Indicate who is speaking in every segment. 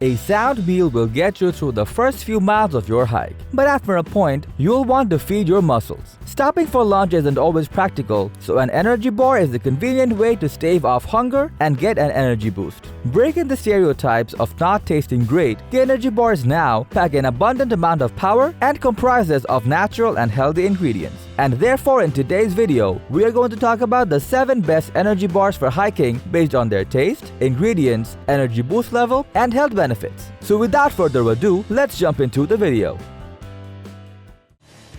Speaker 1: A sound meal will get you through the first few miles of your hike, but after a point, you'll want to feed your muscles. Stopping for lunch isn't always practical, so an energy bar is a convenient way to stave off hunger and get an energy boost. Breaking the stereotypes of not tasting great, the energy bars now pack an abundant amount of power and comprises of natural and healthy ingredients. And therefore, in today's video, we are going to talk about the 7 best energy bars for hiking based on their taste, ingredients, energy boost level, and health benefits. So without further ado, let's jump into the video.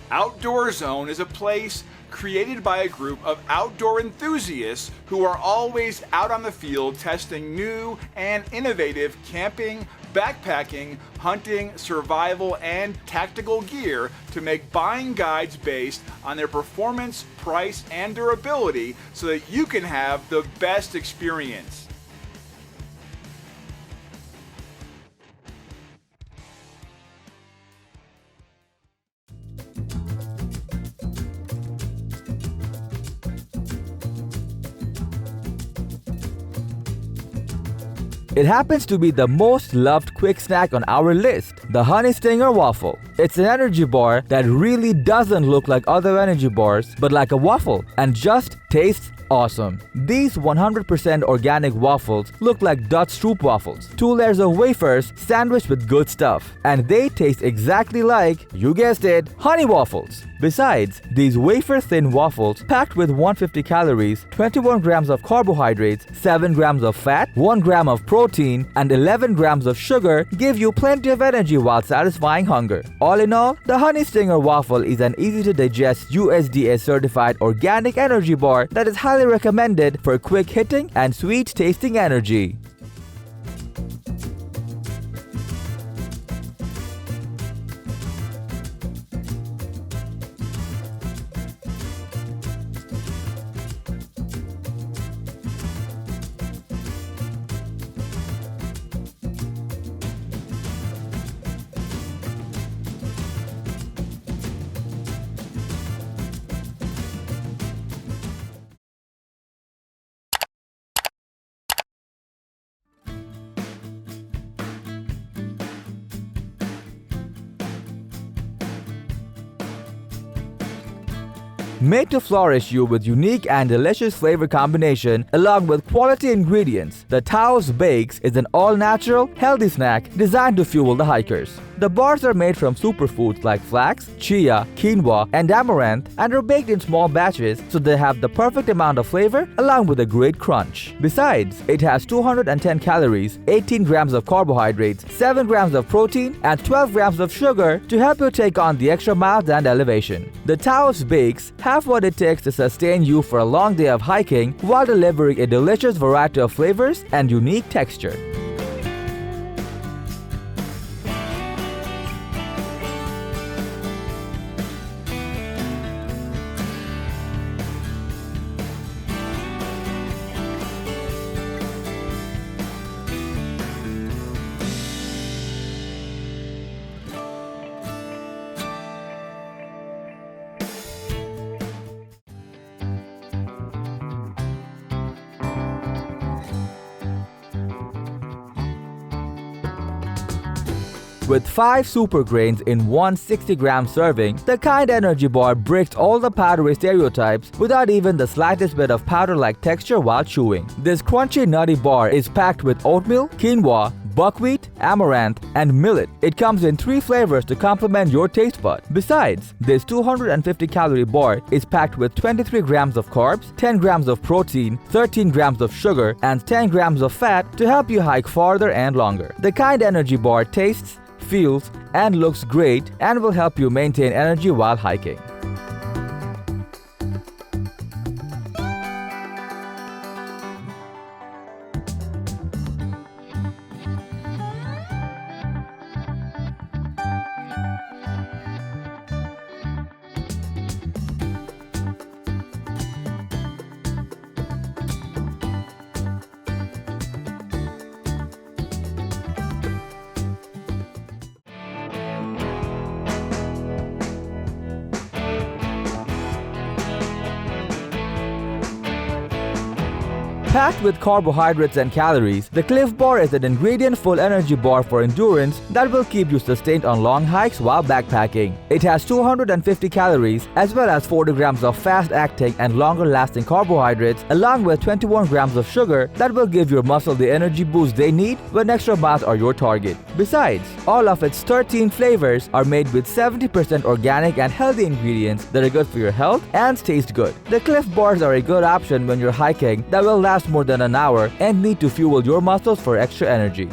Speaker 2: Outdoor Zone is a place created by a group of outdoor enthusiasts who are always out on the field testing new and innovative camping, backpacking, hunting, survival, and tactical gear to make buying guides based on their performance, price, and durability so that you can have the best experience.
Speaker 1: It happens to be the most loved quick snack on our list, the Honey Stinger Waffle. It's an energy bar that really doesn't look like other energy bars, but like a waffle, and just tastes awesome. These 100% organic waffles look like Dutch Stroop waffles, 2 layers of wafers sandwiched with good stuff, and they taste exactly like, you guessed it, honey waffles. Besides, these wafer-thin waffles packed with 150 calories, 21 grams of carbohydrates, 7 grams of fat, 1 gram of protein, and 11 grams of sugar give you plenty of energy while satisfying hunger. All in all, the Honey Stinger Waffle is an easy-to-digest USDA-certified organic energy bar that is highly recommended for quick-hitting and sweet-tasting energy. Made to flourish you with unique and delicious flavor combination along with quality ingredients, the Taos Bakes is an all-natural, healthy snack designed to fuel the hikers. The bars are made from superfoods like flax, chia, quinoa, and amaranth and are baked in small batches so they have the perfect amount of flavor along with a great crunch. Besides, it has 210 calories, 18 grams of carbohydrates, 7 grams of protein, and 12 grams of sugar to help you take on the extra miles and elevation. The Taos Bakes have what it takes to sustain you for a long day of hiking while delivering a delicious variety of flavors and unique texture. With 5 super grains in one 60-gram serving, the Kind Energy Bar breaks all the powdery stereotypes without even the slightest bit of powder-like texture while chewing. This crunchy nutty bar is packed with oatmeal, quinoa, buckwheat, amaranth, and millet. It comes in 3 flavors to complement your taste bud. Besides, this 250-calorie bar is packed with 23 grams of carbs, 10 grams of protein, 13 grams of sugar, and 10 grams of fat to help you hike farther and longer. The Kind Energy Bar tastes, feels, and looks great and will help you maintain energy while hiking. Packed with carbohydrates and calories, the Clif Bar is an ingredient-full energy bar for endurance that will keep you sustained on long hikes while backpacking. It has 250 calories as well as 40 grams of fast-acting and longer-lasting carbohydrates along with 21 grams of sugar that will give your muscle the energy boost they need when extra miles are your target. Besides, all of its 13 flavors are made with 70% organic and healthy ingredients that are good for your health and taste good. The Clif Bars are a good option when you're hiking that will last more than an hour and need to fuel your muscles for extra energy.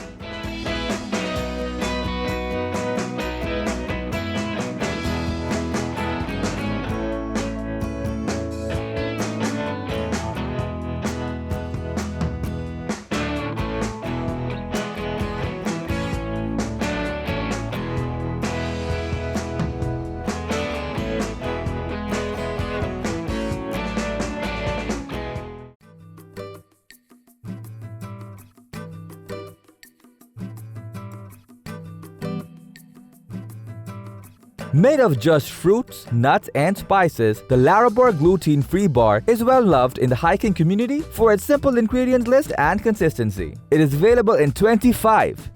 Speaker 1: Made of just fruits, nuts, and spices, the Larabar gluten-free bar is well loved in the hiking community for its simple ingredient list and consistency. It is available in 25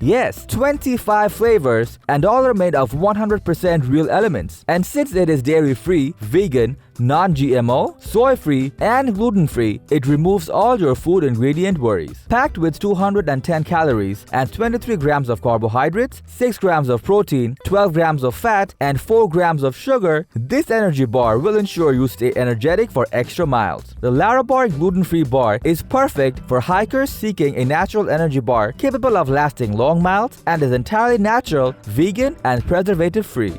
Speaker 1: flavors, and all are made of 100% real elements. And since it is dairy-free, vegan, non-GMO, soy-free, and gluten-free, it removes all your food ingredient worries. Packed with 210 calories and 23 grams of carbohydrates, 6 grams of protein, 12 grams of fat, and 4 grams of sugar, this energy bar will ensure you stay energetic for extra miles. The Larabar gluten-free bar is perfect for hikers seeking a natural energy bar capable of lasting long miles and is entirely natural, vegan, and preservative-free.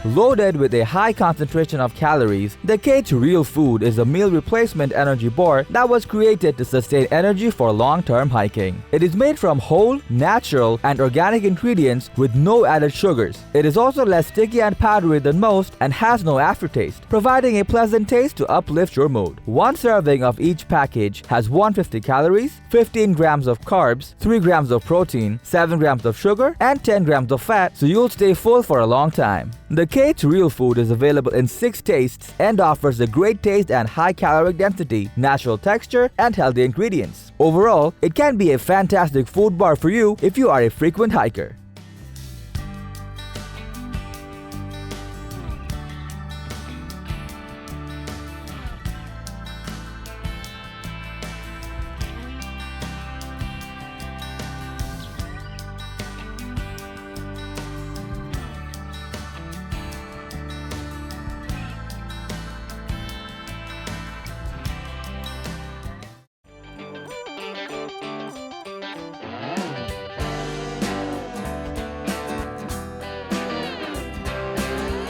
Speaker 1: Loaded with a high concentration of calories, the Kate's Real Food is a meal replacement energy bar that was created to sustain energy for long-term hiking. It is made from whole, natural, and organic ingredients with no added sugars. It is also less sticky and powdery than most and has no aftertaste, providing a pleasant taste to uplift your mood. One serving of each package has 150 calories, 15 grams of carbs, 3 grams of protein, 7 grams of sugar, and 10 grams of fat, so you'll stay full for a long time. The Kate's Real Food is available in 6 tastes and offers a great taste and high caloric density, natural texture, and healthy ingredients. Overall, it can be a fantastic food bar for you if you are a frequent hiker.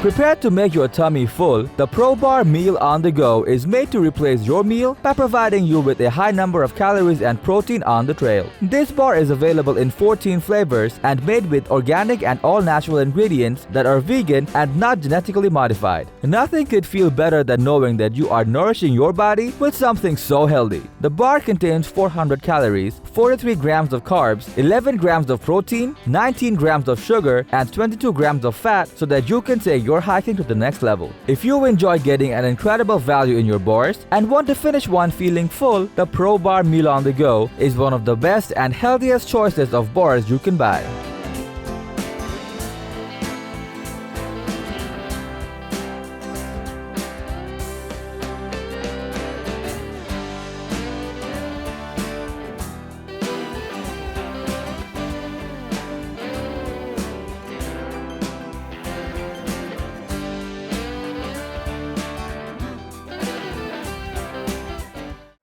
Speaker 1: Prepared to make your tummy full, the ProBar Meal on the Go is made to replace your meal by providing you with a high number of calories and protein on the trail. This bar is available in 14 flavors and made with organic and all-natural ingredients that are vegan and not genetically modified. Nothing could feel better than knowing that you are nourishing your body with something so healthy. The bar contains 400 calories, 43 grams of carbs, 11 grams of protein, 19 grams of sugar, and 22 grams of fat so that you can take your hiking to the next level. If you enjoy getting an incredible value in your bars and want to finish one feeling full, the ProBar Meal on the Go is one of the best and healthiest choices of bars you can buy.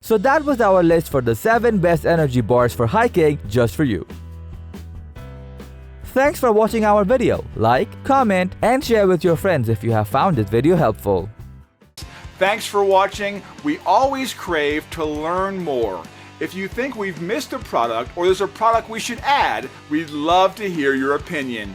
Speaker 1: So that was our list for the 7 best energy bars for hiking just for you. Thanks for watching our video. Like, comment, and share with your friends if you have found this video helpful.
Speaker 2: Thanks for watching. We always crave to learn more. If you think we've missed a product or there's a product we should add, we'd love to hear your opinion.